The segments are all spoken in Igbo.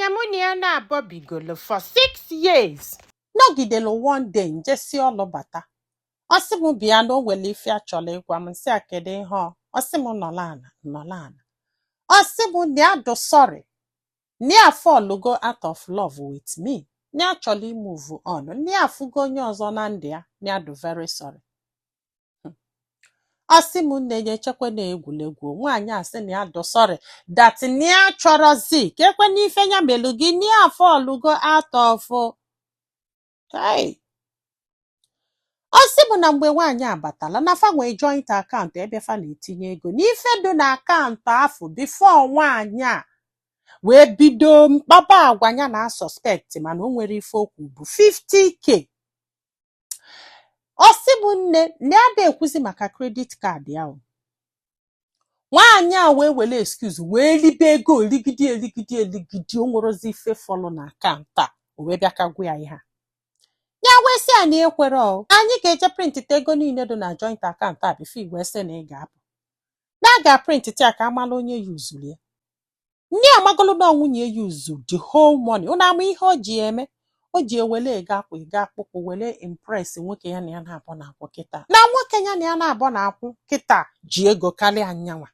anya mụ na ya na-abọ bigolo for 6 years. Nọgidelu one day njesi ọlụ bata. Ọ sị m bịa na o nwere ife a chọrọ ịgwa m nsị a kedu ihe ọ sị m nọla ana. Ọ sị m na ya do sorry. Na ya fọlụgo out of love with me. Na ya chọrọ imove on. Na ya afụgo onye ọzọ na ndụ ya. Na ya do very sorry. Ọ sị m nne ya echekwa na egwuregwu nwaanyị asị na ya do sorry that na ya chọrọzi ka ekwe n'ife ya melu gị na ya fọlụgo out of hey. Ọ sị m na mgbe nwaanyị abatala na fa nwee joint akaụntụ ebe fa na-etinye ego n'ife dị na akaụntụ afọ before nwaanyị a wee bido mkpaba agwa ya na suspect mana o nwere ife okwu bụ 50k. Ọ sị m nne na ya na-ekwuzi maka credit card ya o. Nwaanyị a wee were excuse wee libe ego eligidi o nwerozi ife fọlụ na akaụntụ a o wee bịa ka gwa ya ihe a. Ya wee sị a na ekwere o anyị ga-eje printita ego niile dị na joint akaụntụ a bifo wee sị na ị ga-apụ na a ga-printita ya ka amala onye yuzuru ya. Ndị amagolo na nwunye yuzu the whole money ụna ama ihe o ji eme o ji ewele ego akpụkpụ wele impress nwoke ya na ya na-abọ na-akwụ kịta na nwoke ya na ya na-abọ na-akwụ kịta ji ego karịa nyanwa.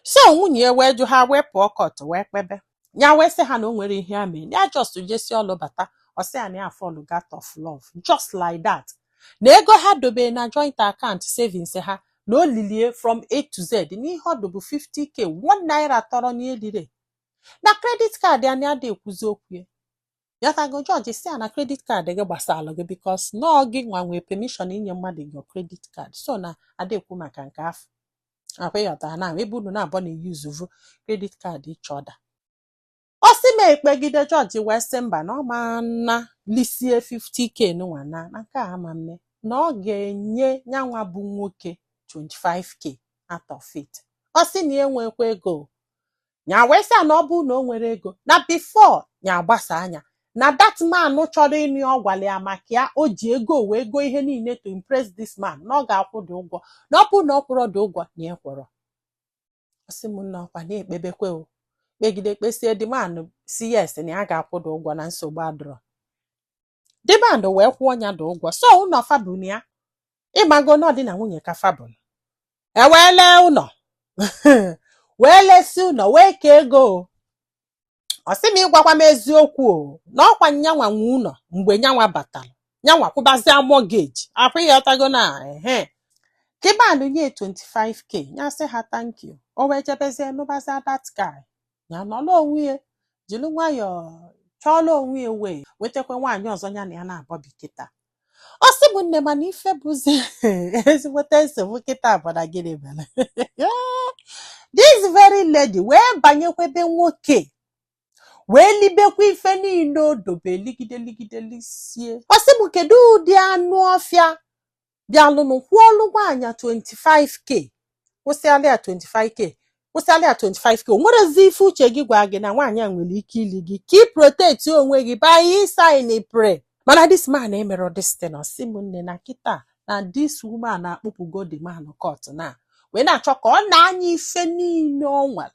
So nwunye wee jụ ha wee pụọ kọt wee kpebe ya wee sị ha na o nwere ihe a mee ya just jesi ọlụ bata ọ sị ya na ya fall out of love just like that. Na ego ha dobere na joint account savings ha na o lilie from A to Z n'ihe ọ dobu 50k 1 naira tọrọ n'elire na credit card ya na ada ekwuzi okwu ya. Ya tago George si ya na credit card gị gbasara gị because no gị nwa nwee permission inye mmadụ gị credit card so na ada ekwu maka nke afọ. Akwa yọta na ebe unu na-abọ na use credit card ịchọda. Ọ sị m ekpegide George wee sị mba na ọ ma na lisie 50k nwa na nke a ama mme na ọ ga-enye nyanwa bụ nwoke 25k out of it. Ọ sị na enwekwa ego nya wee sị na ọ bụ na o nwere ego na before nya gbasa anya na that man chọrọ ịnụ ọ gwara ya maka ya o ji ego wee go ihe niile to impress this man na ọ ga-akwụ dị ụgwọ na ọ bụ na ọ kwụrụ dị ụgwọ na ekwere. Ọ sị m na ọkwa na-ekpebekwe o kpegide kpesie the man si yes na ya ga-akwụ dị ụgwọ na nsogbu adọrọ. The man wee kwụọ ya dị ụgwọ so ụlọ fabụ na ya ịmago na ọ dị na nwunye ka fabụ ewele ụlọ wee lesi ụlọ wee ka ego. Ọ sị m ịgwakwa m eziokwu o na ọkwa nyanwa nwe ụlọ mgbe nyanwa batara nyanwa kwụbazia mortgage afọ ya ọtago na kibanụ nye 25k ya sị ha thank you. O wee jebezie nụbazia that guy ya nọrọ onwe ya jiri nwayọọ chọọla onwe ya wee wetakwa nwaanyị ọzọ ya na ya na-abọbi kịta. Ọ sị m nne mana ife bụzi ezigbote nsogbu kịta bụ na gịnị mere this very lady wee banyekwebe nwoke wee libekwa ife niile o dobe ligide lisie. Ọ sị m kedu ụdị anụ ọfịa bịalụnụ kwụọlụ nwaanyị 25k kwụsịalị ya 25k kwụsịalị ya 25k o nwerezi ife uche gị gwa gị na nwaanyị a nwere ike ili gị ka ị protect onwe gị by sign pray mana this man emere this thing. Ọ sị m nne na kịta na this woman akpụpụgo the man court na wee na-achọ ka ọ na-anya ife niile ọ nwere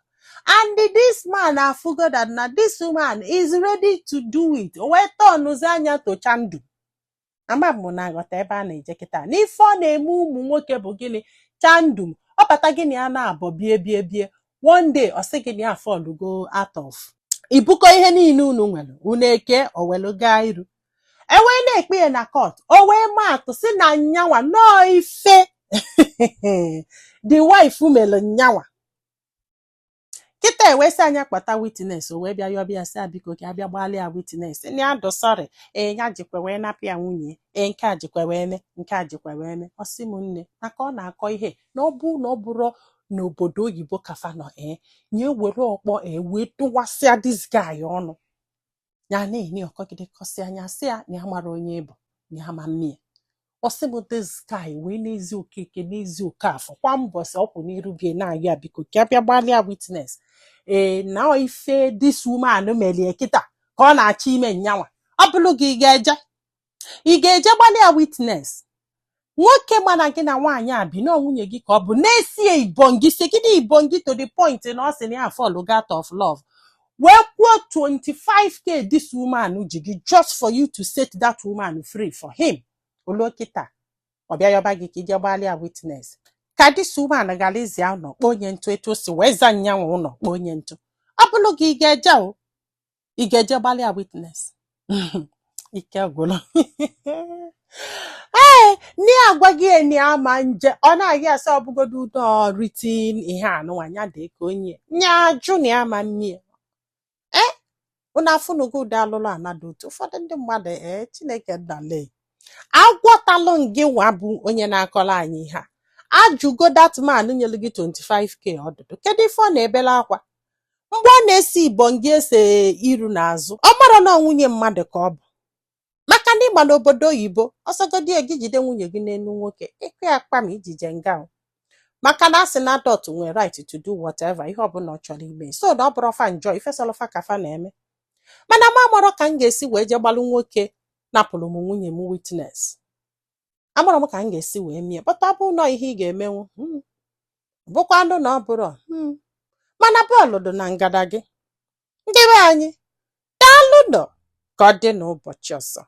and this man afụgo that na this woman is ready to do it. O wee tọnụzi anya tocha ndụ ama m na aghọta ebe a na-eje kịta n'ife ọ na-eme ụmụ nwoke bụ gịnị chandum ọ bata gịnị a na-abọ bie one day ọ sị gịnị a fọlụgo out of ibuko ihe niile unu nwere unu eke o welu gaa iru ewee na-ekpe ya na court o wee maatụ si na nyanwa nọọ ife the wife mere nyanwa kịta ewesị anya kpata witness o wee bịa yọbịa sị biko ka abịa gbalịa witness na ya dosari ya jikwa wee napụ ya nwunye nke a jikwa wee mee nke a jikwa wee mee. Ọ sị m nne maka ọ na-akọ ihe na ọ bụ na ọ bụrụ n'obodo oyibo kafa nọ nye were ọkpọ wee tụwasịa this guy ọnụ ya na-enye ọkọgide kọsị anya sị ya na ya mara onye bụ na ya ma mmie. Ọ sị m this guy wee n'ezi okeke n'ezi okafọ kwa mbọsị ọkwụ n'iru bie na-ayọ biko ka abịa gbalịa witness na ife this woman melie kịta ka ọ na-achọ ime nyanwa ọ bụrụ gị ị ga-eje gbalịa witness nwoke mana gị na nwaanyị a bi na nwunye gị ka ọ bụ na-esie ibongi si gị ibongi to the point na ọ sị na ya fall out of love wee kwuo 25k this woman ji gị just for you to set that woman free for him. Olokita ọbịa yọba gị ka ije gbalịa witness ka this woman gara izi ụlọ kpọọ onye ntụ etu o si wee za nyanwa ụlọ kpọọ onye ntụ. Ọ bụrụ gị ị ga-eje gbalịa witness. Ike gwụrụ. Ee, ni agwa gị ni ama nje ọ na-agị asa ọbụgodo ụdọ written ihe anụwanya dị ka onye nya jụ na ama mmie. Una afụnugo ụdị alụlụ anadụ otu ụfọdụ ndị mmadụ Chineke nnale agwọtalụ gị nwa bụ onye na-akọrọ anyị ihe a. Ajụgo that man nyelu gị 25k ọdụdụ kedu ife ọ na-ebela akwa mgbe ọ na-esi ibongi ese iru n'azụ. Ọ mara na nwunye mmadụ ka ọ bụ maka na ịgba n'obodo oyibo ọsọgodi gị jide nwunye gị n'elu nwoke ịkụ ya akpa ma ijije nga maka na asị na adult nwere right to do whatever ihe ọbụla ọ chọrọ ime. So na ọ bụrụ fa njọ ifesolụfa ka fa na-eme mana ma amarọ ka m ga-esi wee je gbalụ nwoke napụrụ m nwunye m witness. Amarọ m ka m ga-esi wee mie bọta bụ nọ ihe ị ga-emenwu bụkwa anụ na ọ bụrụ mana bọọlụ dị na ngada gị. Ndị be anyị daalụ nọ ka ọ dị n'ụbọchị ọzọ.